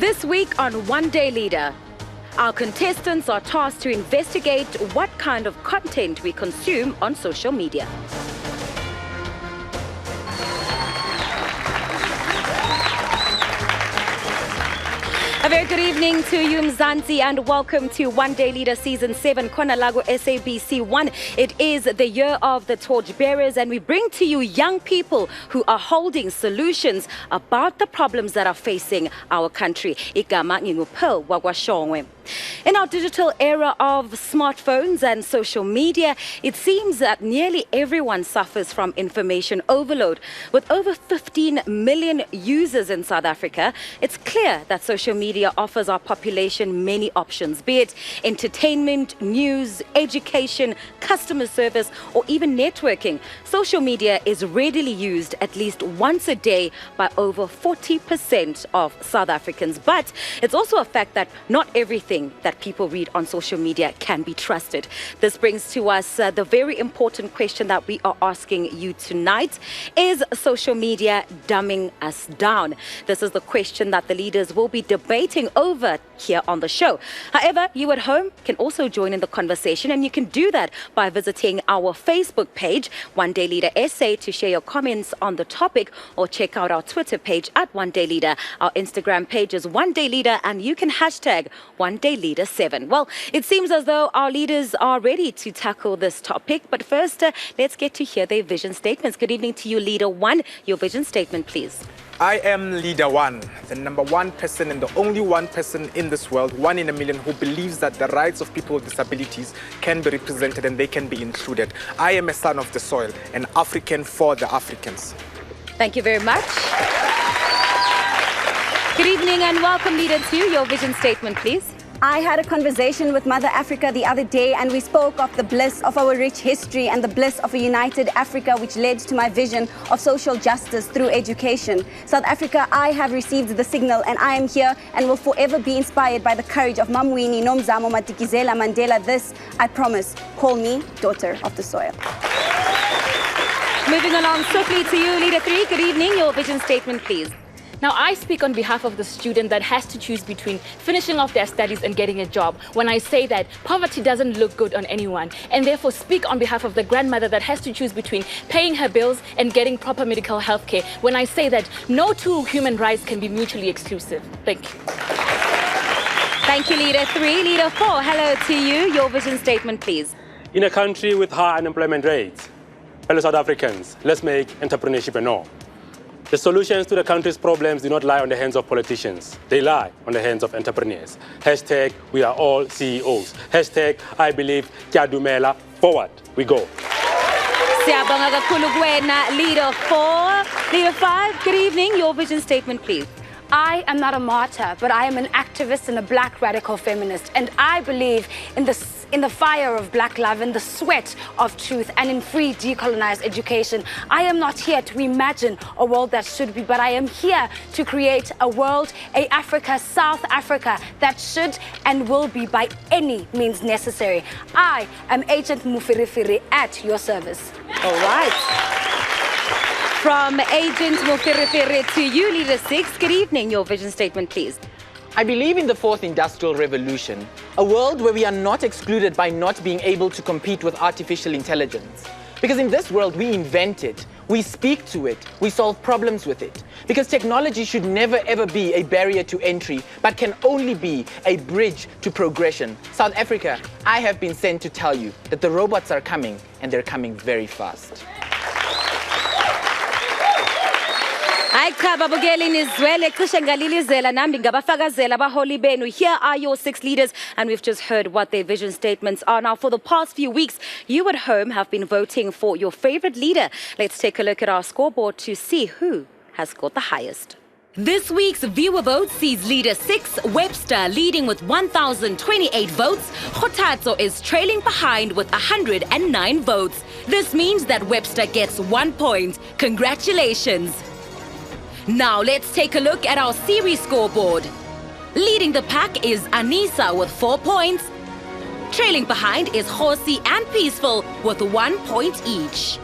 This week on One Day Leader, our contestants are tasked to investigate what kind of content we consume on social media. A very good evening to you, Mzansi, and welcome to One Day Leader Season 7, Kona Lago SABC 1. It is the year of the torchbearers, and we bring to you young people who are holding solutions about the problems that are facing our country. Igama ngingupel wagwashongwe. In our digital era of smartphones and social media, it seems that nearly everyone suffers from information overload. With over 15 million users in South Africa, it's clear that social media offers our population many options, be it entertainment, news, education, customer service, or even networking. Social media is readily used at least once a day by over 40% of South Africans. But it's also a fact that not everything that people read on social media can be trusted. This brings to us the very important question that we are asking you tonight. Is social media dumbing us down? This is the question that the leaders will be debating over here on the show. However, you at home can also join in the conversation, and you can do that by visiting our Facebook page, One Day Leader SA, to share your comments on the topic, or check out our Twitter page at One Day Leader. Our Instagram page is One Day Leader, and you can hashtag One Day Leader 7. Well, it seems as though our leaders are ready to tackle this topic, but first, let's get to hear their vision statements. Good evening to you, Leader 1. Your vision statement, please. I am Leader 1, the number one person and the only one person in this world, 1 in a million, who believes that the rights of people with disabilities can be represented and they can be included. I am a son of the soil, an African for the Africans. Thank you very much. Good evening and welcome, Leader 2. Your vision statement, please. I had a conversation with Mother Africa the other day, and we spoke of the bliss of our rich history and the bliss of a united Africa, which led to my vision of social justice through education. South Africa, I have received the signal, and I am here and will forever be inspired by the courage of Mamwini Nomzamo Madikizela Mandela. This, I promise, call me daughter of the soil. Moving along swiftly to you, Leader 3. Good evening. Your vision statement, please. Now, I speak on behalf of the student that has to choose between finishing off their studies and getting a job when I say that poverty doesn't look good on anyone, and therefore speak on behalf of the grandmother that has to choose between paying her bills and getting proper medical health care when I say that no two human rights can be mutually exclusive. Thank you. Thank you, Leader 3. Leader 4, hello to you. Your vision statement, please. In a country with high unemployment rates, fellow South Africans, let's make entrepreneurship a norm. The solutions to the country's problems do not lie on the hands of politicians. They lie on the hands of entrepreneurs. Hashtag, we are all CEOs. Hashtag, I believe, Kiadumela, forward we go. Siyabonga kakhulu kuwena, Leader 4. Leader 5, good evening. Your vision statement, please. I am not a martyr, but I am an activist and a black radical feminist. And I believe in the fire of black love, in the sweat of truth, and in free decolonized education. I am not here to imagine a world that should be, but I am here to create a world, a Africa, South Africa, that should and will be by any means necessary. I am Agent Mufirifiri at your service. All right. From Agent Mufirifiri to you, Leader 6. Good evening. Your vision statement, please. I believe in the fourth industrial revolution, a world where we are not excluded by not being able to compete with artificial intelligence. Because in this world, we invent it, we speak to it, we solve problems with it. Because technology should never ever be a barrier to entry, but can only be a bridge to progression. South Africa, I have been sent to tell you that the robots are coming, and they're coming very fast. Here are your 6 leaders, and we've just heard what their vision statements are. Now, for the past few weeks, you at home have been voting for your favorite leader. Let's take a look at our scoreboard to see who has scored the highest. This week's viewer vote sees Leader 6, Webster, leading with 1,028 votes. Kgothatso is trailing behind with 109 votes. This means that Webster gets 1 point. Congratulations. Now let's take a look at our series scoreboard. Leading the pack is Anisa with 4 points. Trailing behind is Hosi and Peaceful with 1 point each.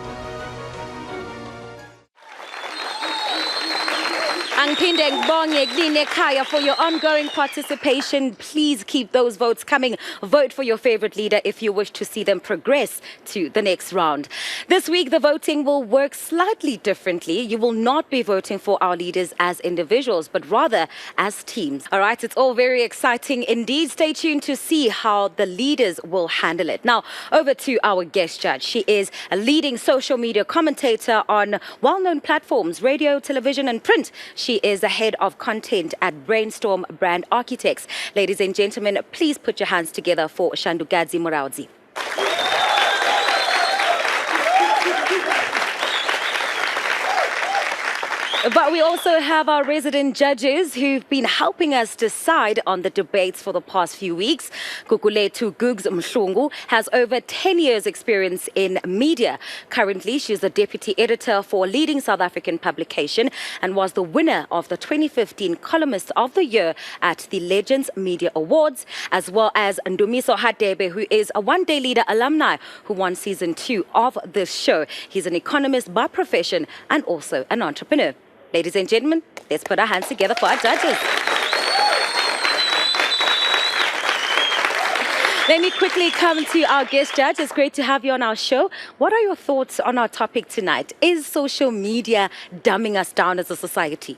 Angphinde ngibonge kini ekhaya for your ongoing participation. Please keep those votes coming. Vote for your favorite leader if you wish to see them progress to the next round. This week, the voting will work slightly differently. You will not be voting for our leaders as individuals, but rather as teams. All right, it's all very exciting indeed. Stay tuned to see how the leaders will handle it. Now, over to our guest judge. She is a leading social media commentator on well-known platforms, radio, television, and print. She is the head of content at Brainstorm Brand Architects. Ladies and gentlemen, please put your hands together for Shandugadzi Muraudzi. But we also have our resident judges who've been helping us decide on the debates for the past few weeks. Kukulethu Gugs Mhlungu has over 10 years experience in media. Currently, she's the deputy editor for a leading South African publication and was the winner of the 2015 Columnist of the Year at the Legends Media Awards, as well as Ndumiso Hadebe, who is a One Day Leader alumni who won season 2 of this show. He's an economist by profession and also an entrepreneur. Ladies and gentlemen, let's put our hands together for our judges. Let me quickly come to our guest judge. It's great to have you on our show. What are your thoughts on our topic tonight? Is social media dumbing us down as a society?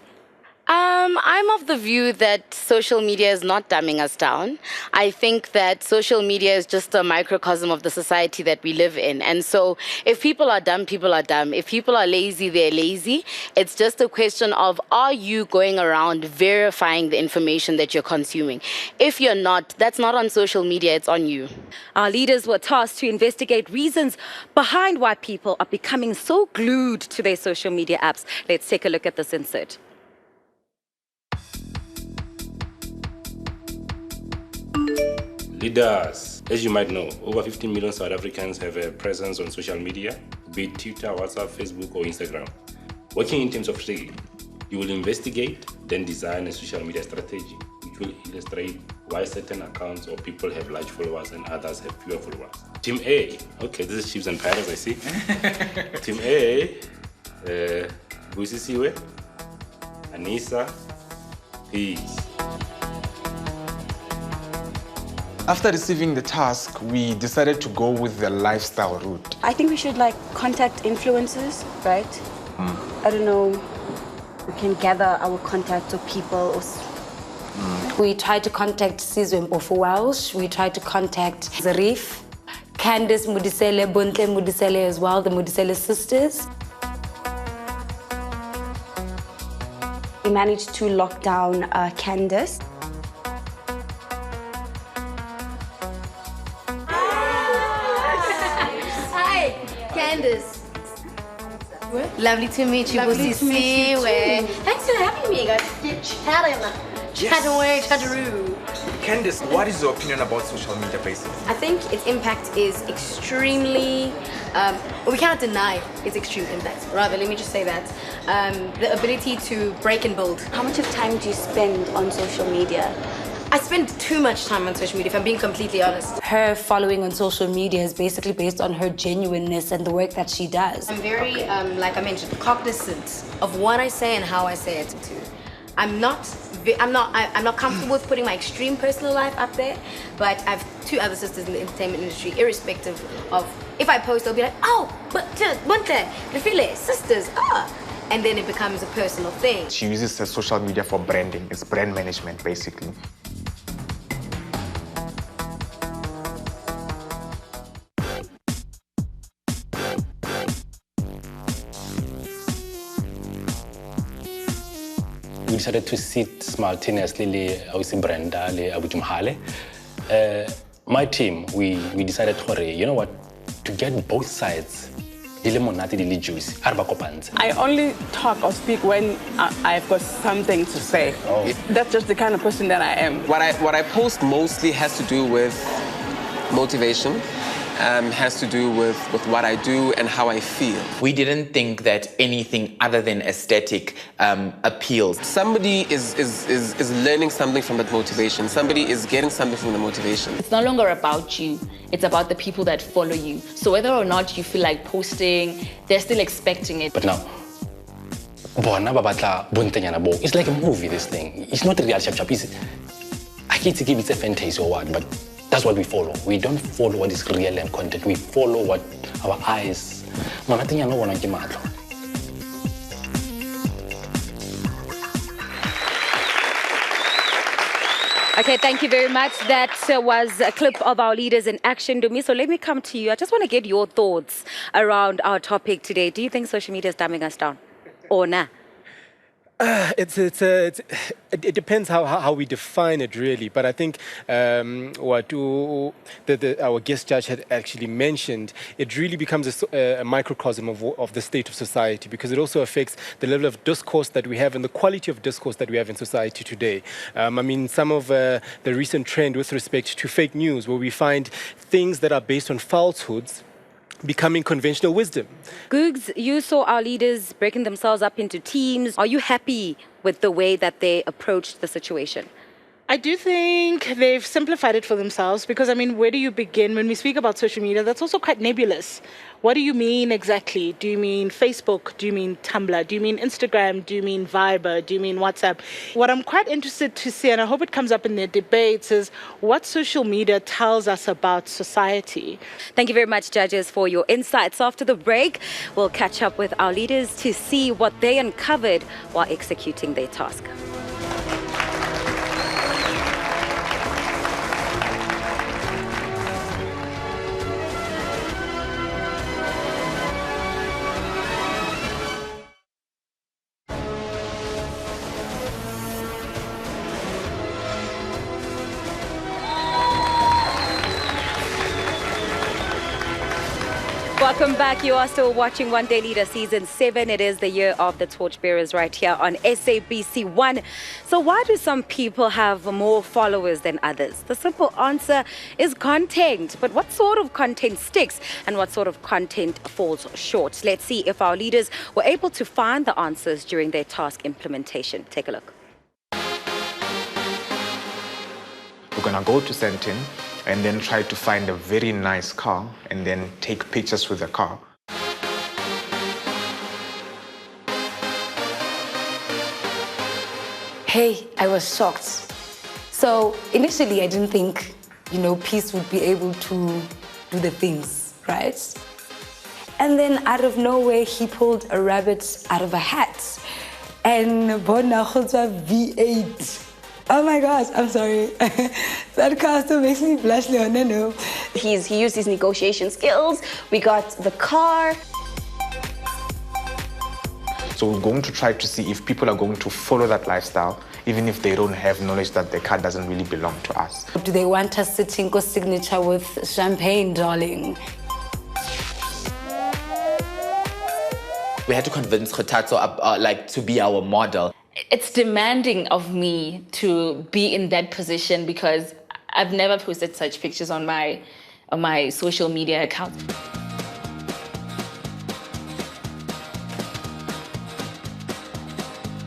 I'm of the view that social media is not dumbing us down. I think that social media is just a microcosm of the society that we live in. And so if people are dumb, people are dumb. If people are lazy, they're lazy. It's just a question of, are you going around verifying the information that you're consuming? If you're not, that's not on social media, it's on you. Our leaders were tasked to investigate reasons behind why people are becoming so glued to their social media apps. Let's take a look at this insert. Leaders, as you might know, over 15 million South Africans have a presence on social media, be it Twitter, WhatsApp, Facebook, or Instagram. Working in terms of three, you will investigate, then design a social media strategy, which will illustrate why certain accounts or people have large followers and others have fewer followers. Team A, okay, this is Chiefs and Pirates, I see. Team A, Busisiwe, Anissa, Peace. After receiving the task, we decided to go with the lifestyle route. I think we should contact influencers, right? I don't know. We can gather our contacts of people. We tried to contact Sizwe Mpofu Welsh. We tried to contact Zarif, Candice Mudisele, Buntle Mudisele as well, the Mudisele sisters. We managed to lock down Candice. Candice. Lovely to meet you, Busisiwe. Thanks for having me, guys. Chatteroo. Candice, what is your opinion about social media basically? I think its impact is extremely, we cannot deny its extreme impact. Rather, let me just say that. The ability to break and build. How much of time do you spend on social media? I spend too much time on social media, if I'm being completely honest. Her following on social media is basically based on her genuineness and the work that she does. I'm very, like I mentioned, cognizant of what I say and how I say it too. I'm not comfortable with putting my extreme personal life up there, but I have two other sisters in the entertainment industry, irrespective of, if I post, they'll be like, oh, but Bunte, Lefile, sisters, and then it becomes a personal thing. She uses her social media for branding. It's brand management, basically. We decided to sit simultaneously with Brenda, Abujumhale. My team, we decided, you know what, to get both sides, I only talk or speak when I've got something to say. Oh. That's just the kind of person that I am. What I post mostly has to do with motivation, has to do with what I do and how I feel. We didn't think that anything other than aesthetic appeals. Somebody is learning something from that motivation. Somebody is getting something from the motivation. It's no longer about you. It's about the people that follow you. So whether or not you feel like posting, they're still expecting it. But now, bona ba batla bontenyana bo. It's like a movie, this thing. It's not a real chap. I hate to give it a fantasy or what, but that's what we follow. We don't follow what is real and content. We follow what our eyes. Manatenyana bona ke matlo. Okay, thank you very much. That was a clip of our leaders in action, Dumi. So let me come to you. I just want to get your thoughts around our topic today. Do you think social media is dumbing us down or nah? It depends how we define it, really. But I think what our guest judge had actually mentioned, it really becomes a microcosm of the state of society, because it also affects the level of discourse that we have and the quality of discourse that we have in society today. I mean, some of the recent trend with respect to fake news, where we find things that are based on falsehoods becoming conventional wisdom. Googs, you saw our leaders breaking themselves up into teams. Are you happy with the way that they approached the situation? I do think they've simplified it for themselves because, I mean, where do you begin? When we speak about social media, that's also quite nebulous. What do you mean exactly? Do you mean Facebook? Do you mean Tumblr? Do you mean Instagram? Do you mean Viber? Do you mean WhatsApp? What I'm quite interested to see, and I hope it comes up in their debates, is what social media tells us about society. Thank you very much, judges, for your insights. After the break, we'll catch up with our leaders to see what they uncovered while executing their task. Welcome back. You are still watching One Day Leader Season 7. It is the year of the torchbearers right here on SABC 1. So why do some people have more followers than others? The simple answer is content. But what sort of content sticks and what sort of content falls short? Let's see if our leaders were able to find the answers during their task implementation. Take a look. We're going to go to Sentin and then try to find a very nice car and then take pictures with the car. Hey, I was shocked. So initially I didn't think, Peace would be able to do the things, right? And then out of nowhere, he pulled a rabbit out of a hat. And Bona V8. Oh my gosh, I'm sorry. That car still makes me blush, Leonino. He used his negotiation skills. We got the car. So we're going to try to see if people are going to follow that lifestyle, even if they don't have knowledge that the car doesn't really belong to us. Do they want us to Tinko's signature with champagne, darling? We had to convince Kgotatso to be our model. It's demanding of me to be in that position because I've never posted such pictures on my social media account.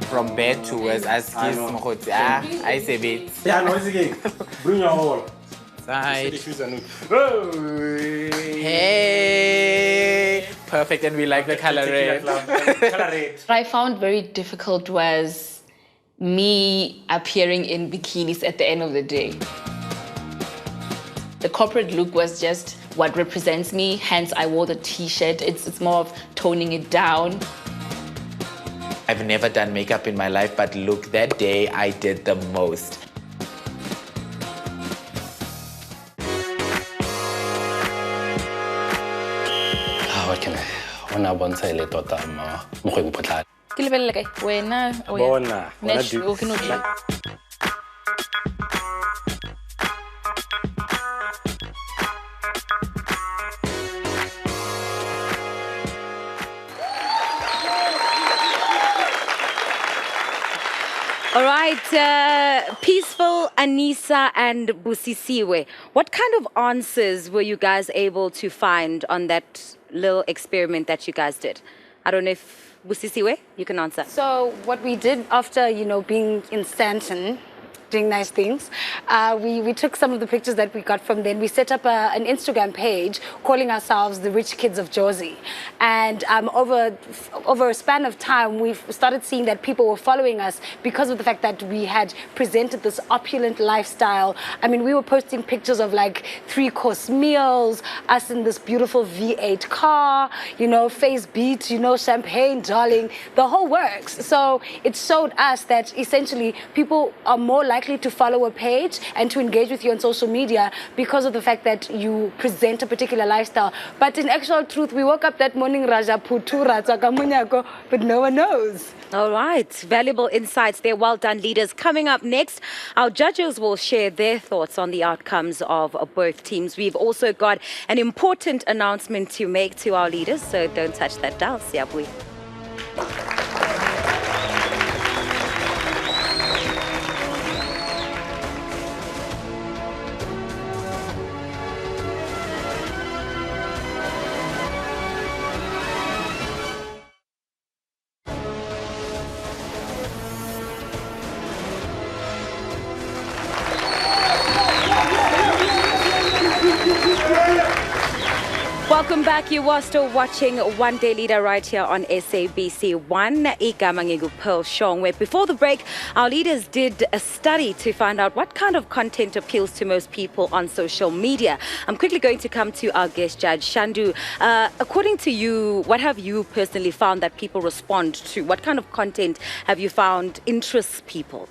From bed to words, I say bit. Yeah, no, it's again. Bring your whole. Side. Hey, perfect, and we like the color red. What I found very difficult was me appearing in bikinis at the end of the day. The corporate look was just what represents me, hence I wore the t-shirt. It's more of toning it down. I've never done makeup in my life, but look, that day I did the most. What can I? When I want to say, let me know. Ke lebelele kae? Wena o ya? Bona. Nesh, o ke no tla. All right, Peaceful, Anissa, and Busisiwe. What kind of answers were you guys able to find on that little experiment that you guys did? I don't know if Busisiwe, you can answer. So what we did after, being in Stanton, doing nice things. We took some of the pictures that we got from then. We set up an Instagram page calling ourselves the Rich Kids of Jozi. And over a span of time, we've started seeing that people were following us because of the fact that we had presented this opulent lifestyle. I mean, we were posting pictures of like 3-course meals, us in this beautiful V8 car, you know, face beat, you know, champagne, darling, the whole works. So it showed us that essentially people are more likely to follow a page and to engage with you on social media because of the fact that you present a particular lifestyle. But in actual truth, we woke up that morning, Raja Putura, Tsakamunyako, but no one knows. All right, valuable insights there. Well done, leaders. Coming up next, our judges will share their thoughts on the outcomes of both teams. We've also got an important announcement to make to our leaders, so don't touch that dial. Siyabui. Welcome back. You are still watching One Day Leader right here on SABC 1. Igama Pearl Shongwe. Before the break, our leaders did a study to find out what kind of content appeals to most people on social media. I'm quickly going to come to our guest judge, Shandu. According to you, what have you personally found that people respond to? What kind of content have you found interests people?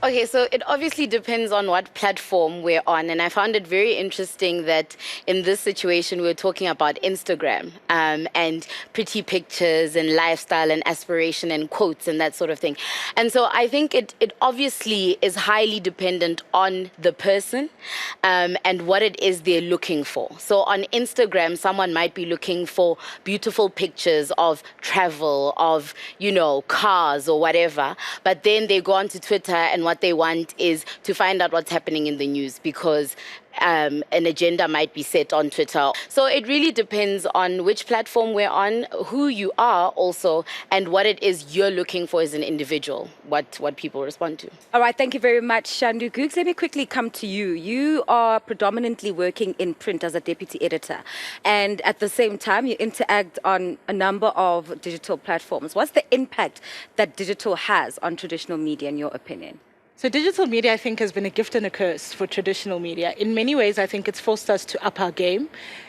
Okay, so it obviously depends on what platform we're on. And I found it very interesting that in this situation, we're talking about Instagram and pretty pictures and lifestyle and aspiration and quotes and that sort of thing. And so I think it obviously is highly dependent on the person and what it is they're looking for. So on Instagram, someone might be looking for beautiful pictures of travel, of, you know, cars or whatever. But then they go onto Twitter and what they want is to find out what's happening in the news because an agenda might be set on Twitter. So it really depends on which platform we're on, who you are also, and what it is you're looking for as an individual, what people respond to. All right, thank you very much, Shandu Googs. Let me quickly come to you. You are predominantly working in print as a deputy editor, and at the same time, you interact on a number of digital platforms. What's the impact that digital has on traditional media, in your opinion? So digital media, I think, has been a gift and a curse for traditional media. In many ways, I think it's forced us to up our game.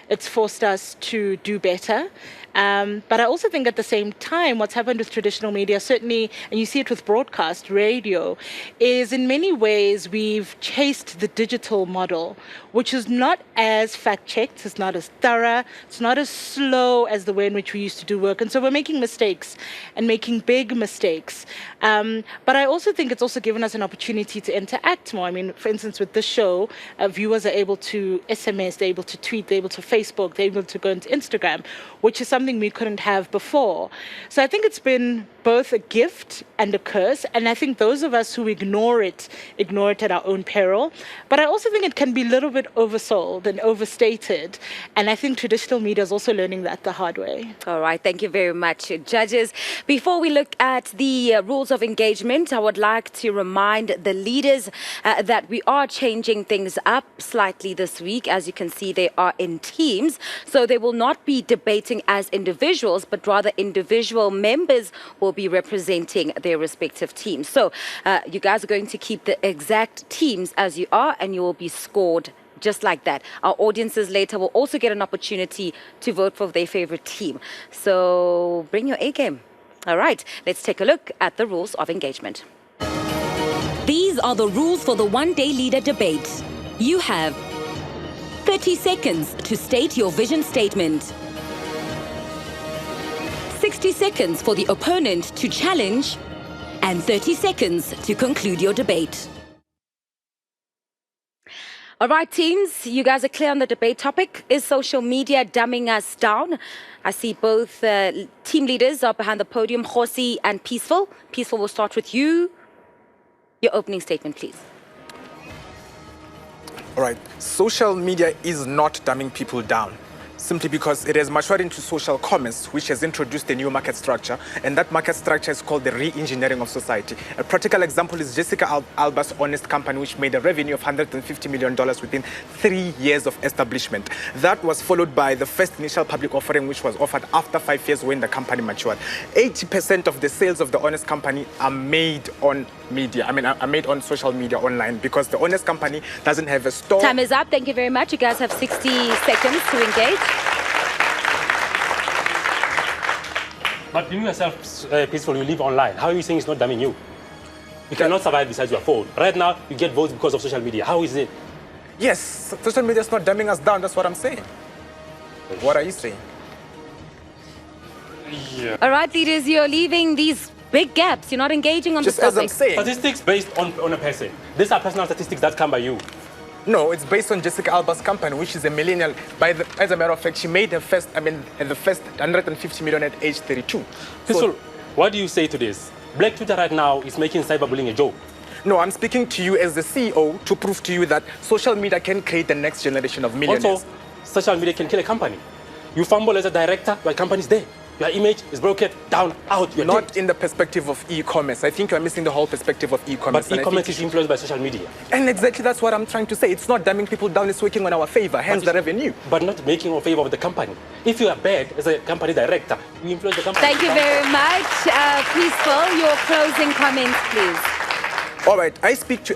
It's forced us to do better. But I also think at the same time, what's happened with traditional media, certainly, and you see it with broadcast, radio, is in many ways we've chased the digital model, which is not as fact-checked, it's not as thorough, it's not as slow as the way in which we used to do work. And so we're making mistakes and making big mistakes. But I also think it's also given us an opportunity to interact more. I mean, for instance, with this show, viewers are able to SMS, they're able to tweet, they're able to Facebook, they're able to go into Instagram, which is something we couldn't have before. So I think it's been both a gift and a curse. And I think those of us who ignore it at our own peril. But I also think it can be a little bit oversold and overstated. And I think traditional media is also learning that the hard way. All right. Thank you very much, judges. Before we look at the rules of engagement, I would like to remind the leaders that we are changing things up slightly this week. As you can see, they are in teams. So they will not be debating as individuals, but rather individual members will be representing their respective teams. So you guys are going to keep the exact teams as you are, and you will be scored just like that. Our audiences later will also get an opportunity to vote for their favorite team. So bring your A game. All right, let's take a look at the rules of engagement. These are the rules for the One Day Leader debate. You have 30 seconds to state your vision statement. 60 seconds for the opponent to challenge, and 30 seconds to conclude your debate. All right, teams, you guys are clear on the debate topic. Is social media dumbing us down? I see both team leaders are behind the podium, Khosi and Peaceful. Peaceful, we'll start with you. Your opening statement, please. All right, social media is not dumbing people down. simply because it has matured into social commerce, which has introduced a new market structure, and that market structure is called the re-engineering of society. A practical example is Jessica Alba's Honest Company, which made a revenue of $150 million within 3 years of establishment. That was followed by the first initial public offering, which was offered after 5 years when the company matured. 80% of the sales of the Honest Company are made on media. Are made on social media online, because the Honest Company doesn't have a store. Time is up. Thank you very much. You guys have 60 seconds to engage. But being yourself peaceful, you live online. How are you saying it's not damning you? You cannot survive besides your phone. Right now, you get votes because of social media. How is it? Yes, social media is not dumbing us down. That's what I'm saying. What are you saying? Yeah. All right, leaders, you're leaving these big gaps. You're not engaging on Just this as I'm topic. saying. Statistics based on a person. These are personal statistics that come by you. No, it's based on Jessica Alba's company, which is a millennial. As a matter of fact, she made the first 150 million at age 32. Peaceful, what do you say to this? Black Twitter right now is making cyberbullying a joke. No, I'm speaking to you as the CEO to prove to you that social media can create the next generation of millionaires. Also, social media can kill a company. You fumble as a director, your company's dead. Your image is broken, down, out, you're Not dead. in the perspective of e-commerce. I think you're missing the whole perspective of e-commerce. But e-commerce is influenced by social media. And exactly that's what I'm trying to say. It's not dumbing people down, it's working on our favor, hence the revenue. But not making a favor of the company. If you are bad as a company director, you influence the company. Thank you very much. Peaceful, your closing comments, please. All right, I speak to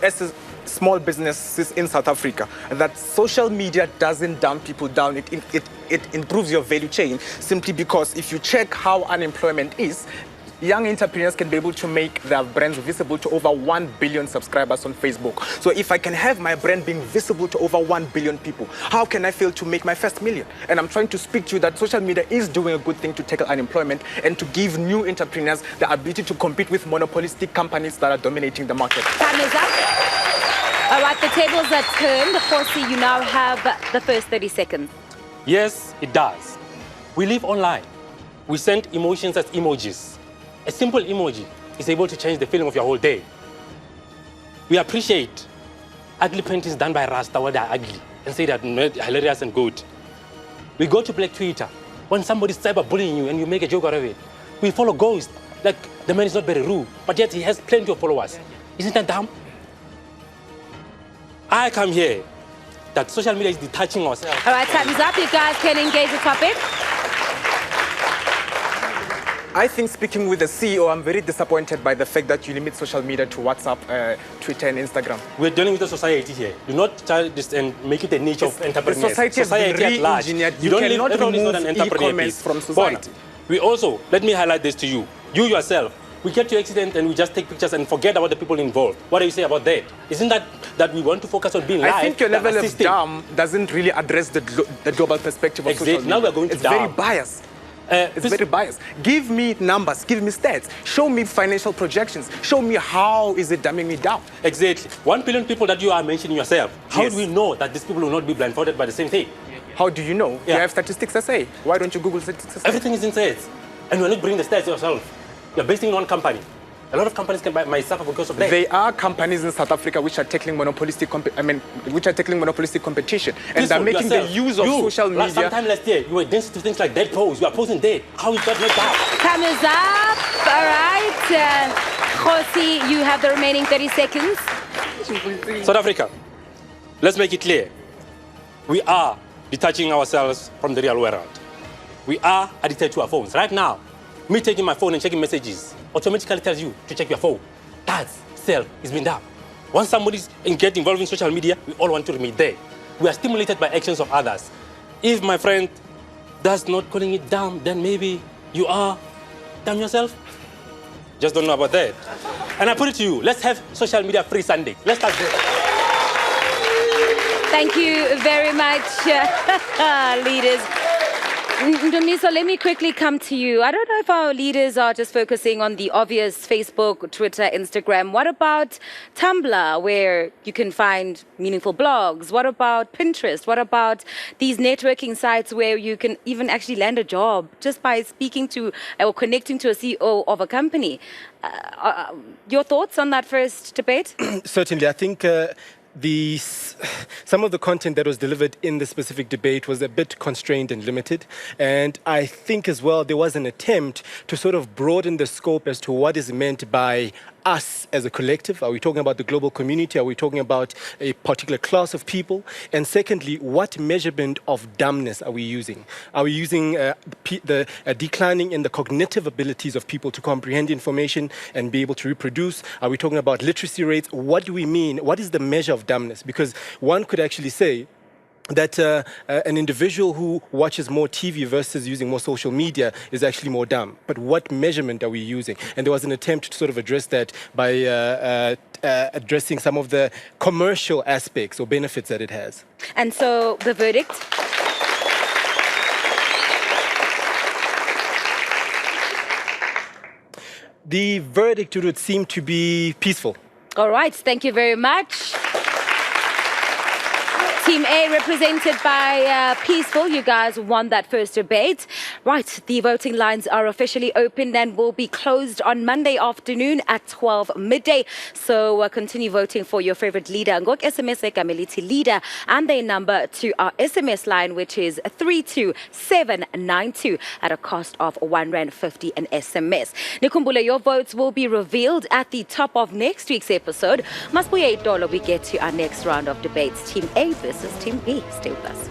small businesses in South Africa that social media doesn't dumb people down. It improves your value chain, simply because if you check how unemployment is, young entrepreneurs can be able to make their brands visible to over 1 billion subscribers on Facebook. So if I can have my brand being visible to over 1 billion people, how can I fail to make my first million? And I'm trying to speak to you that social media is doing a good thing to tackle unemployment and to give new entrepreneurs the ability to compete with monopolistic companies that are dominating the market. Time is up. All right, the tables are turned. Forsi, you now have the first 30 seconds. Yes, it does. We live online. We send emotions as emojis. A simple emoji is able to change the feeling of your whole day. We appreciate ugly paintings done by Rasta where they're ugly and say they're hilarious and good. We go to Black Twitter when somebody's cyberbullying you and you make a joke out of it. We follow Ghost, like the man is not very rude, but yet he has plenty of followers. Isn't that dumb? I come here that social media is detaching ourselves. All right, time is up. You guys can engage the topic. I think, speaking with the CEO, I'm very disappointed by the fact that you limit social media to WhatsApp, Twitter, and Instagram. We're dealing with the society here. Do not try this and make it a niche of entrepreneurs. The society has been at large. re-engineered. You don't live, cannot everyone is not an remove entrepreneur e-commerce piece. from society. We also, let me highlight this to you. You yourself, we get to accident and we just take pictures and forget about the people involved. What do you say about that? Isn't that we want to focus on being live? I think your level of assisting? dumb doesn't really address the global perspective of social media. Now we're going to It's very dumb. biased. It's very biased. Give me numbers, give me stats, show me financial projections, show me how is it dumbing me down. Exactly. 1 billion people that you are mentioning yourself, how do we know that these people will not be blindfolded by the same thing? How do you know? You have statistics that say. Why don't you Google statistics? Everything is in stats. And you're not bringing the stats yourself. You're basing it on one company. A lot of companies can buy myself because of that. There are companies in South Africa which are tackling monopolistic competition, and they're making the use of social media. Sometime last year, you were dancing to things like dead pose. You are posing dead. How is that not that? Time is up. All right. Khosi, you have the remaining 30 seconds. South Africa, let's make it clear. We are detaching ourselves from the real world. We are addicted to our phones. Right now, me taking my phone and checking messages automatically tells you to check your phone. That self is being done. Once somebody's get involved in social media, we all want to remain there. We are stimulated by actions of others. If my friend does not calling it dumb, then maybe you are dumb yourself. Just don't know about that. And I put it to you, let's have social media free Sunday. Let's start there. Thank you very much, leaders. Ndumiso, let me quickly come to you. I don't know if our leaders are just focusing on the obvious Facebook, Twitter, Instagram. What about Tumblr, where you can find meaningful blogs? What about Pinterest? What about these networking sites where you can even actually land a job just by speaking to or connecting to a CEO of a company? Your thoughts on that first debate? Certainly. I think some of the content that was delivered in the specific debate was a bit constrained and limited. And I think as well there was an attempt to sort of broaden the scope as to what is meant by us as a collective. Are we talking about the global community? Are we talking about a particular class of people? And secondly, what measurement of dumbness are we using? Are we using the declining in the cognitive abilities of people to comprehend information and be able to reproduce? Are we talking about literacy rates? What do we mean? What is the measure of dumbness? Because one could actually say that an individual who watches more TV versus using more social media is actually more dumb. But what measurement are we using? And there was an attempt to sort of address that by addressing some of the commercial aspects or benefits that it has. And so the verdict? The verdict would seem to be peaceful. All right, thank you very much. Team A represented by Peaceful. You guys won that first debate. Right, the voting lines are officially opened and will be closed on Monday afternoon at 12 midday. So continue voting for your favorite leader. Ngok SMS egamelithi leader and their number to our SMS line, which is 32792 at a cost of R1.50 an SMS. Nikumbula, your votes will be revealed at the top of next week's episode. Masbuye $8, we get to our next round of debates. Team A versus Team B. Stay with us.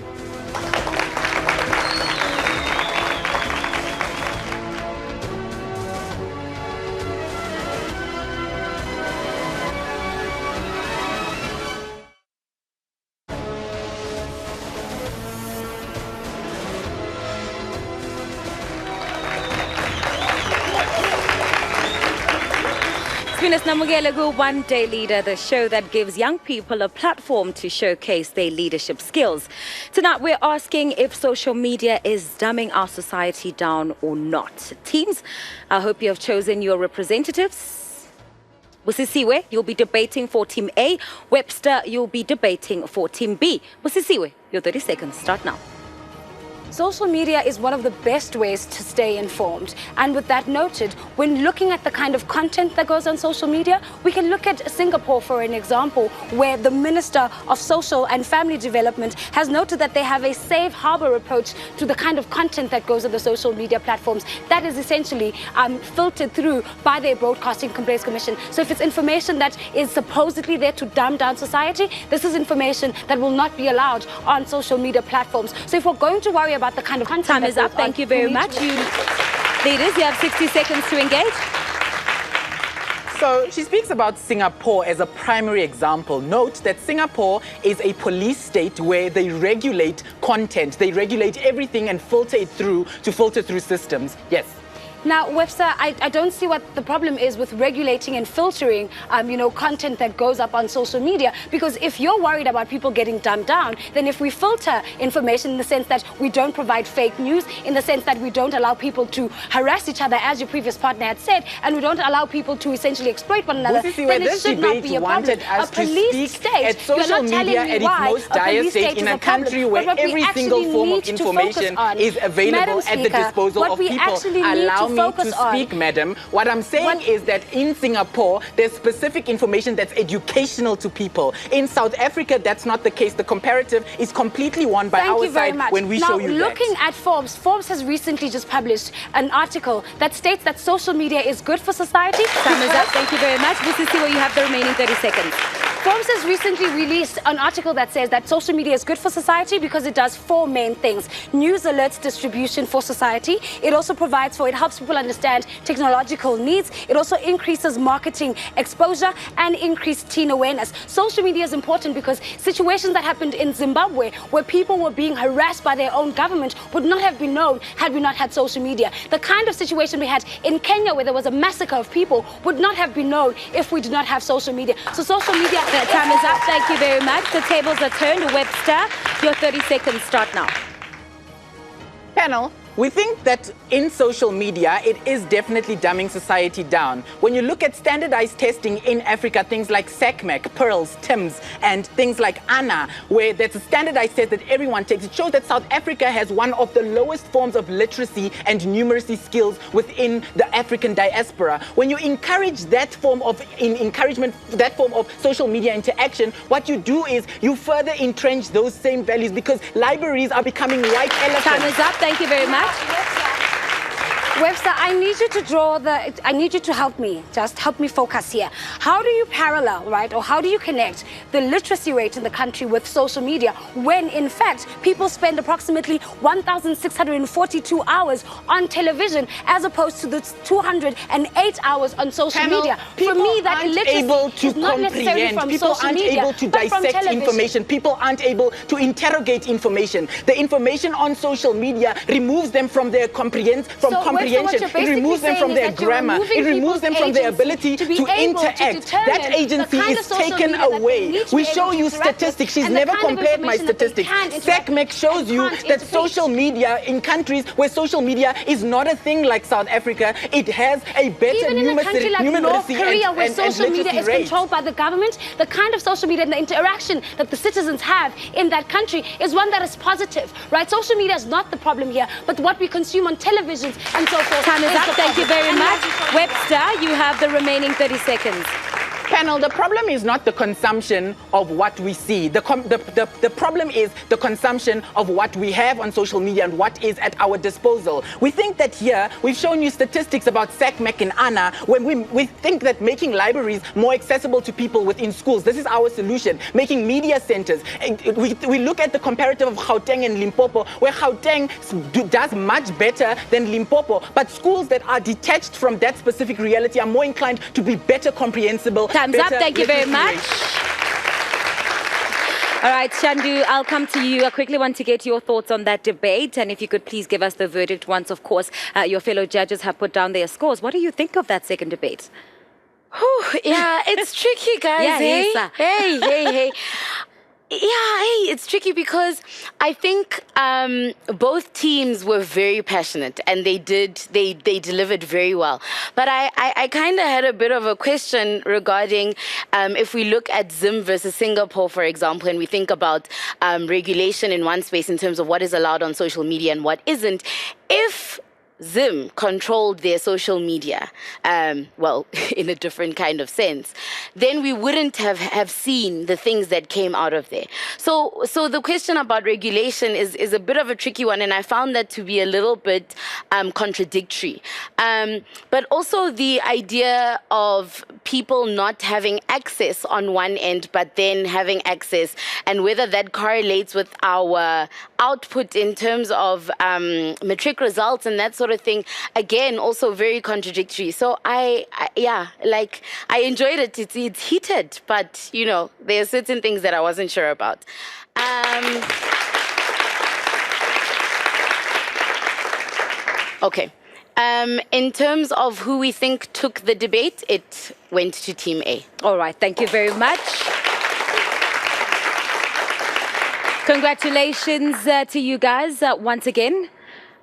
Namugele, One Day Leader, the show that gives young people a platform to showcase their leadership skills. Tonight, we're asking if social media is dumbing our society down or not. Teams, I hope you have chosen your representatives. Busisiwe, you'll be debating for Team A. Webster, you'll be debating for Team B. Busisiwe, your 30 seconds start now. Social media is one of the best ways to stay informed. And with that noted, when looking at the kind of content that goes on social media, we can look at Singapore for an example, where the Minister of Social and Family Development has noted that they have a safe harbor approach to the kind of content that goes on the social media platforms that is essentially filtered through by their Broadcasting Complaints Commission. So if it's information that is supposedly there to dumb down society, this is information that will not be allowed on social media platforms. So if we're going to worry about the kind of content, time is up. Thank you very much. You leaders, you have 60 seconds to engage. So she speaks about Singapore as a primary example. Note that Singapore is a police state where they regulate content. They regulate everything and filter through systems. Yes. Now, Webster, I don't see what the problem is with regulating and filtering, content that goes up on social media. Because if you're worried about people getting dumbed down, then if we filter information in the sense that we don't provide fake news, in the sense that we don't allow people to harass each other, as your previous partner had said, and we don't allow people to essentially exploit one another, then it should not be a problem. A police state, at social media at its most dire state in a country where every single form of information is available at the disposal of people. Allow me to speak, madam. What I'm saying is that in Singapore, there's specific information that's educational to people. In South Africa, that's not the case. The comparative is completely won by our side when we show you that. Now, looking at Forbes, Forbes has recently just published an article that states that social media is good for society. Time is up. Thank you very much. We'll see where you have the remaining 30 seconds. Forbes has recently released an article that says that social media is good for society because it does four main things. News alerts distribution for society. It also provides for, it helps people understand technological needs. It also increases marketing exposure and increased teen awareness. Social media is important because situations that happened in Zimbabwe where people were being harassed by their own government would not have been known had we not had social media. The kind of situation we had in Kenya where there was a massacre of people would not have been known if we did not have social media. So social media... Time is up. Thank you very much. The tables are turned. Webster, your 30 seconds start now. Panel, We think that in social media, it is definitely dumbing society down. When you look at standardized testing in Africa, things like SACMAC, Pearls, TIMS, and things like ANA, where there's a standardized test that everyone takes, it shows that South Africa has one of the lowest forms of literacy and numeracy skills within the African diaspora. When you encourage that form of that form of social media interaction, what you do is you further entrench those same values, because libraries are becoming white elephants. Time is up. Thank you very much. Webster, I need you to help me. Just help me focus here. How do you parallel, right, or how do you connect the literacy rate in the country with social media when, in fact, people spend approximately 1,642 hours on television as opposed to the 208 hours on social media? For me, that illiteracy is not necessarily from social media, able to but from dissect television. information. People aren't able to interrogate information. The information on social media removes them from their comprehension. It removes them from their grammar. It removes them from their ability to interact. That agency is taken away. We show you statistics. She's never compared my statistics. SACMAC shows you that social media in countries where social media is not a thing like South Africa, it has a better Even in a country like North Korea, where social media is controlled by the government, the kind of social media and the interaction that the citizens have in that country is one that is positive, right? Social media is not the problem here, but what we consume on televisions and so forth. Time is up. Thank you very much. Webster, you have the remaining 30 seconds. Panel, the problem is not the consumption of what we see. The problem is the consumption of what we have on social media and what is at our disposal. We think that here, we've shown you statistics about SACMAC and ANA, when we think that making libraries more accessible to people within schools, this is our solution. Making media centers. We look at the comparative of Gauteng and Limpopo, where Gauteng does much better than Limpopo, but schools that are detached from that specific reality are more inclined to be better comprehensible. Time's up. Thank you very much. All right, Shandu, I'll come to you. I quickly want to get your thoughts on that debate. And if you could please give us the verdict once, of course, your fellow judges have put down their scores. What do you think of that second debate? Yeah, it's tricky, guys. Yeah, hey? yes, Hey. Yeah, it's tricky because I think both teams were very passionate and they delivered very well. But I kind of had a bit of a question regarding if we look at Zim versus Singapore, for example, and we think about regulation in one space in terms of what is allowed on social media and what isn't. If Zim controlled their social media, well, in a different kind of sense, then we wouldn't have seen the things that came out of there. So the question about regulation is a bit of a tricky one, and I found that to be a little bit contradictory. But also the idea of people not having access on one end, but then having access, and whether that correlates with our output in terms of matric results and that sort of thing, again, also very contradictory. So I enjoyed it. It's heated, but you know, there are certain things that I wasn't sure about. Okay. In terms of who we think took the debate, it went to Team A. All right, thank you very much. Congratulations to you guys once again.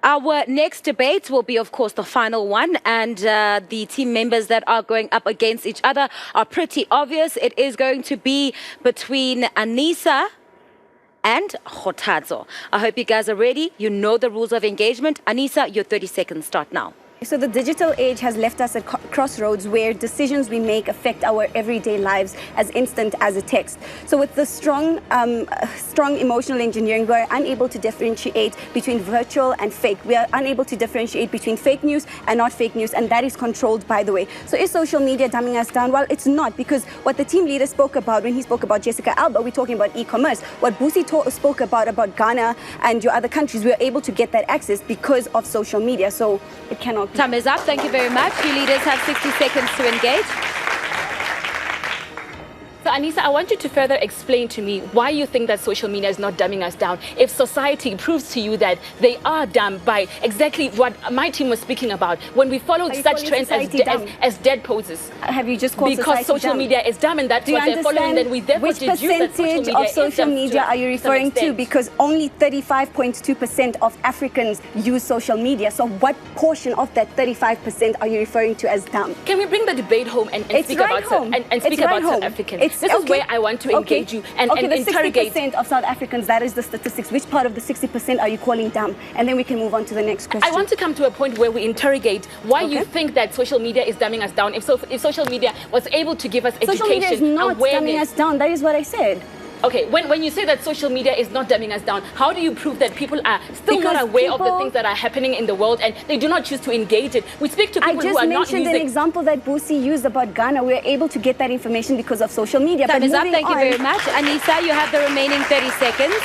Our next debate will be, of course, the final one, and the team members that are going up against each other are pretty obvious. It is going to be between Anisa and Kgothatso. I hope you guys are ready. You know the rules of engagement. Anisa, your 30 seconds start now. So the digital age has left us at crossroads where decisions we make affect our everyday lives as instant as a text. So with the strong emotional engineering, we are unable to differentiate between virtual and fake. We are unable to differentiate between fake news and not fake news, and that is controlled, by the way. So is social media dumbing us down? Well, it's not, because what the team leader spoke about when he spoke about Jessica Alba, we're talking about e-commerce. What Busi spoke about Ghana and your other countries, we are able to get that access because of social media. So it cannot. Time is up. Thank you very much. You leaders have 60 seconds to engage. So Anissa, I want you to further explain to me why you think that social media is not dumbing us down. If society proves to you that they are dumb by exactly what my team was speaking about, when we follow such trends as dead poses. Have you just called because society social dumb? media is dumb and that's what they're following, then we therefore which deduce that percentage of social media are you referring to? Because only 35.2% of Africans use social media. So what portion of that 35% are you referring to as dumb? Can we bring the debate home and speak about South Africans? This is where I want to engage you and interrogate. The 60% of South Africans, that is the statistics. Which part of the 60% are you calling dumb? And then we can move on to the next question. I want to come to a point where we interrogate why you think that social media is dumbing us down. If social media was able to give us education, social media is not dumbing us down. That is what I said. Okay, when you say that social media is not dumbing us down, how do you prove that people are still not aware of the things that are happening in the world and they do not choose to engage it? We speak to people who are not using... I just mentioned an example that Busi used about Ghana. We're able to get that information because of social media. Time is up. Thank you very much. Anissa, you have the remaining 30 seconds.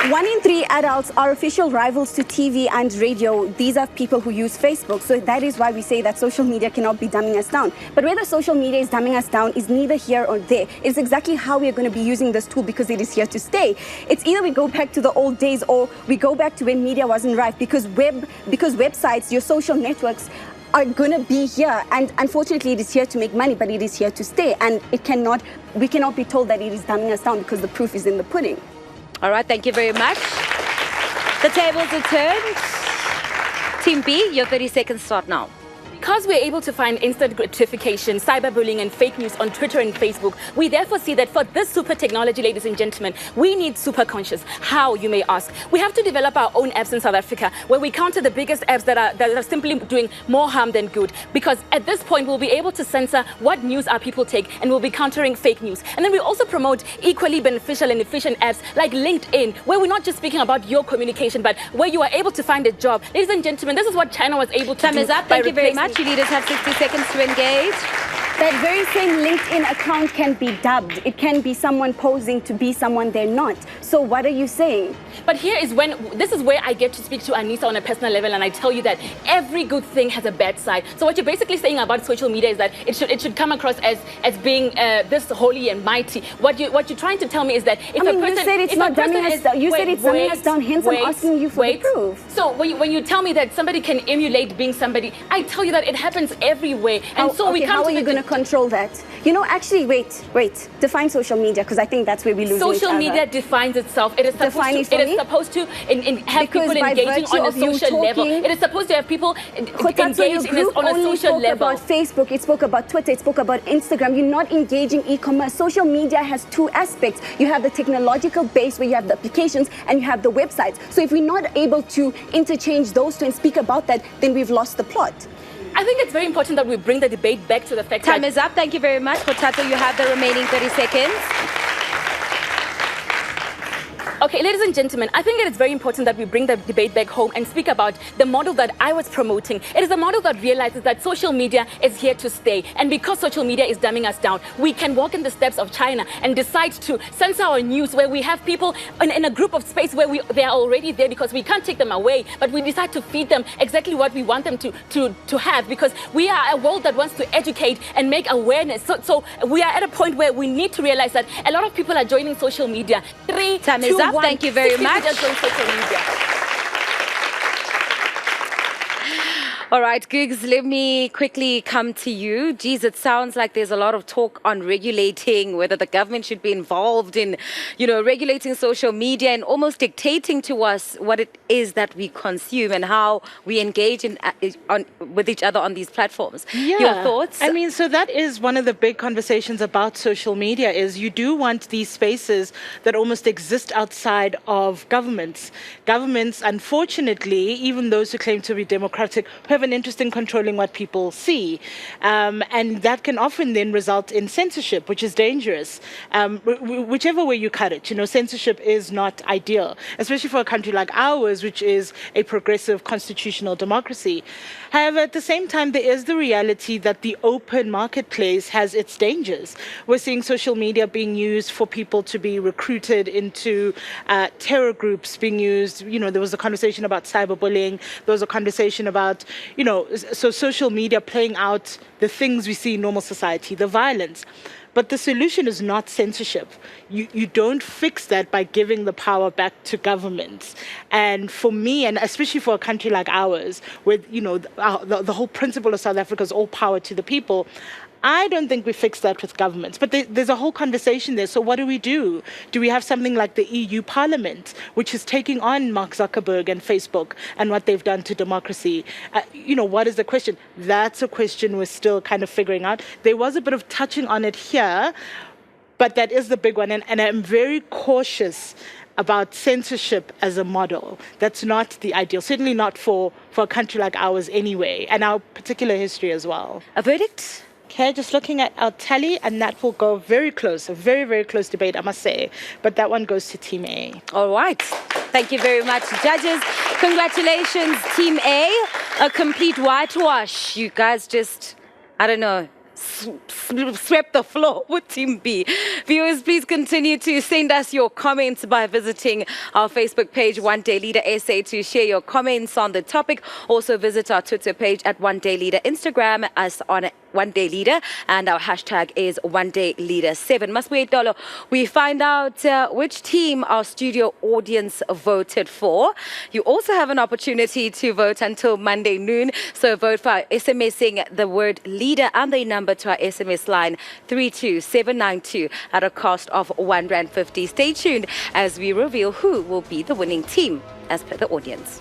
1 in 3 adults are official rivals to TV and radio. These are people who use Facebook. So that is why we say that social media cannot be dumbing us down. But whether social media is dumbing us down is neither here or there. It's exactly how we are going to be using this tool because it is here to stay. It's either we go back to the old days or we go back to when media wasn't rife because websites, your social networks are going to be here. And unfortunately, it is here to make money, but it is here to stay. And we cannot be told that it is dumbing us down because the proof is in the pudding. All right, thank you very much. The tables are turned. Team B, your 30 seconds start now. Because we're able to find instant gratification, cyberbullying and fake news on Twitter and Facebook, we therefore see that for this super technology, ladies and gentlemen, we need super conscious. How, you may ask? We have to develop our own apps in South Africa where we counter the biggest apps that are simply doing more harm than good. Because at this point, we'll be able to censor what news our people take and we'll be countering fake news. And then we also promote equally beneficial and efficient apps like LinkedIn, where we're not just speaking about your communication, but where you are able to find a job. Ladies and gentlemen, this is what China was able to do. Time is up. Thank you very much. You leaders have 60 seconds to engage. That very same LinkedIn account can be dubbed. It can be someone posing to be someone they're not. So what are you saying? But this is where I get to speak to Anissa on a personal level and I tell you that every good thing has a bad side. So what you're basically saying about social media is that it should come across as being this holy and mighty. What you're trying to tell me is that if a person... you said it's not dumbing us down. You said it's dumbing us down, hence I'm asking you for the proof. So when you tell me that somebody can emulate being somebody, I tell you that it happens everywhere. And how are you going to control that? You know, actually, wait. Define social media, because I think that's where we lose social media defines itself. It is supposed to have people engaging on a social level. It is supposed to have people engaging on a social level. It spoke about Facebook, it spoke about Twitter, it spoke about Instagram. You're not engaging e-commerce. Social media has two aspects. You have the technological base where you have the applications and you have the websites. So if we're not able to interchange those two and speak about that, then we've lost the plot. I think it's very important that we bring the debate back to the fact Time is up. Thank you very much. Potato, you have the remaining 30 seconds. Okay, ladies and gentlemen, I think it is very important that we bring the debate back home and speak about the model that I was promoting. It is a model that realizes that social media is here to stay. And because social media is dumbing us down, we can walk in the steps of China and decide to censor our news where we have people in a group of space where they are already there because we can't take them away, but we decide to feed them exactly what we want them to have because we are a world that wants to educate and make awareness. So we are at a point where we need to realize that a lot of people are joining social media. Time is up. Thank you very much. All right, Googs, let me quickly come to you. Geez, it sounds like there's a lot of talk on regulating, whether the government should be involved in, regulating social media and almost dictating to us what it is that we consume and how we engage with each other on these platforms. Yeah. Your thoughts? I mean, so that is one of the big conversations about social media is you do want these spaces that almost exist outside of governments. Governments, unfortunately, even those who claim to be democratic, have an interest in controlling what people see. And that can often then result in censorship, which is dangerous. Whichever way you cut it, censorship is not ideal, especially for a country like ours, which is a progressive constitutional democracy. However, at the same time, there is the reality that the open marketplace has its dangers. We're seeing social media being used for people to be recruited into terror groups being used. There was a conversation about cyberbullying. There was a conversation about, so social media playing out the things we see in normal society, the violence. But the solution is not censorship. You don't fix that by giving the power back to governments. And for me, and especially for a country like ours, where the whole principle of South Africa is all power to the people, I don't think we fix that with governments. But there's a whole conversation there. So what do we do? Do we have something like the EU Parliament, which is taking on Mark Zuckerberg and Facebook and what they've done to democracy? What is the question? That's a question we're still kind of figuring out. There was a bit of touching on it here, but that is the big one. And I'm very cautious about censorship as a model. That's not the ideal, certainly not for a country like ours anyway, and our particular history as well. A verdict? Okay, just looking at our tally, and that will go very close, a very, very close debate, I must say. But that one goes to Team A. All right. Thank you very much, judges. Congratulations, Team A. A complete whitewash. You guys just, I don't know, swept the floor with Team B. Viewers, please continue to send us your comments by visiting our Facebook page, One Day Leader SA, to share your comments on the topic. Also visit our Twitter page at One Day Leader, Instagram us on One Day Leader, and our hashtag is One Day Leader 7. Must wait, Dolo. We find out which team our studio audience voted for. You also have an opportunity to vote until Monday noon. So vote by SMSing the word leader and the number to our SMS line 32792 at a cost of R1.50. Stay tuned as we reveal who will be the winning team as per the audience.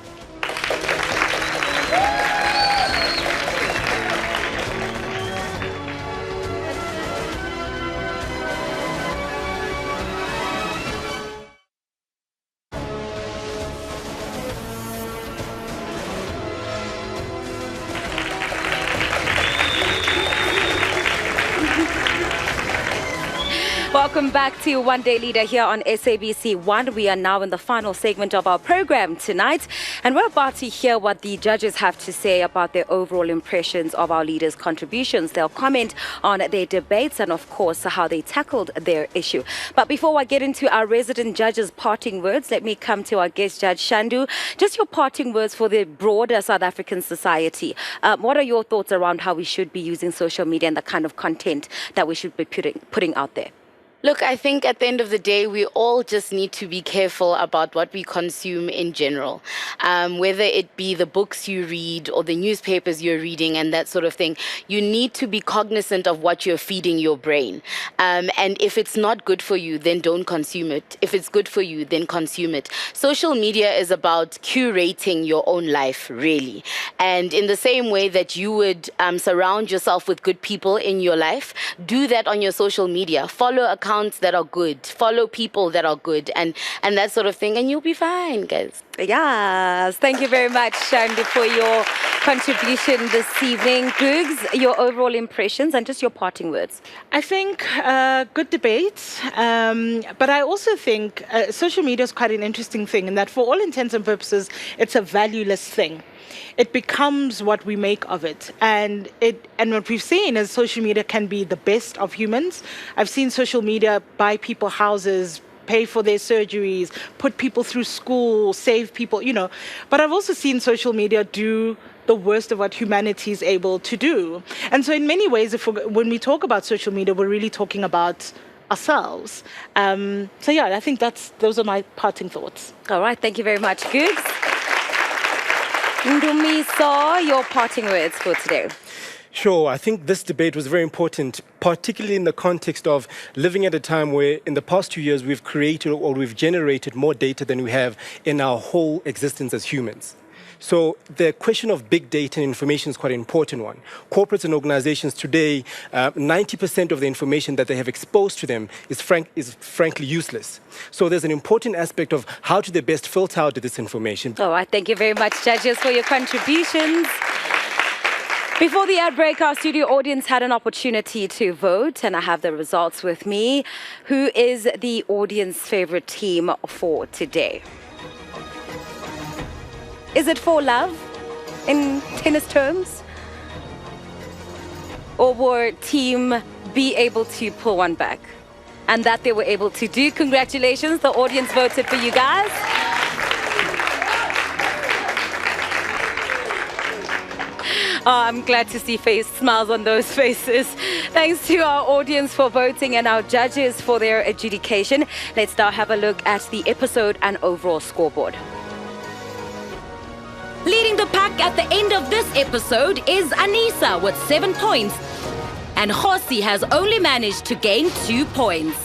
Welcome back to One Day Leader here on SABC 1. We are now in the final segment of our program tonight, and we're about to hear what the judges have to say about their overall impressions of our leaders' contributions. They'll comment on their debates and, of course, how they tackled their issue. But before I get into our resident judges' parting words, let me come to our guest judge, Shandu. Just your parting words for the broader South African society. What are your thoughts around how we should be using social media and the kind of content that we should be putting out there? Look, I think at the end of the day, we all just need to be careful about what we consume in general, whether it be the books you read or the newspapers you're reading and that sort of thing. You need to be cognizant of what you're feeding your brain. And if it's not good for you, then don't consume it. If it's good for you, then consume it. Social media is about curating your own life, really. And in the same way that you would surround yourself with good people in your life, do that on your social media. Follow accounts that are good, follow people that are good, and that sort of thing, and you'll be fine, guys. Yes, thank you very much, Shandu, for your contribution this evening. Googs, your overall impressions and just your parting words. I think good debates, but I also think social media is quite an interesting thing in that for all intents and purposes, it's a valueless thing. It becomes what we make of it. And what we've seen is social media can be the best of humans. I've seen social media buy people houses, pay for their surgeries, put people through school, save people, But I've also seen social media do the worst of what humanity is able to do. And so in many ways, when we talk about social media, we're really talking about ourselves. I think those are my parting thoughts. All right, thank you very much, Googs. Ndumiso, your parting words for today. Sure, I think this debate was very important, particularly in the context of living at a time where in the past 2 years we've created or we've generated more data than we have in our whole existence as humans. So the question of big data and information is quite an important one. Corporates and organizations today, 90% of the information that they have exposed to them is frankly useless. So there's an important aspect of how do they best filter out this information. All right, thank you very much, judges, for your contributions. Before the ad break, our studio audience had an opportunity to vote, and I have the results with me. Who is the audience favorite team for today? Is it for love in tennis terms? Or were Team B able to pull one back? And that they were able to do. Congratulations, the audience voted for you guys. I'm glad to see smiles on those faces. Thanks to our audience for voting and our judges for their adjudication. Let's now have a look at the episode and overall scoreboard. Leading the pack at the end of this episode is Anissa with 7 points. And Hosi has only managed to gain 2 points.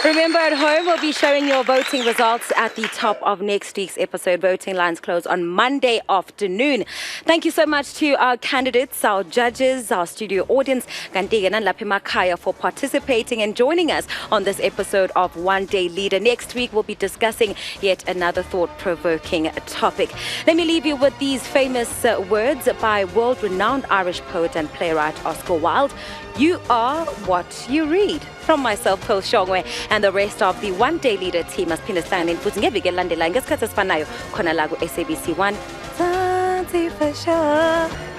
Remember, at home, we'll be showing your voting results at the top of next week's episode. Voting lines close on Monday afternoon. Thank you so much to our candidates, our judges, our studio audience, Gantigan and Lapima Kaya for participating and joining us on this episode of One Day Leader. Next week, we'll be discussing yet another thought-provoking topic. Let me leave you with these famous words by world-renowned Irish poet and playwright Oscar Wilde. You are what you read. From myself, Pearl Shongwe, and the rest of the One Day Leader team, asiphinde sihlangane futhi ngeviki elilandelayo ngesikhathi esifanayo khona la ku SABC 1 Zanzi for sure.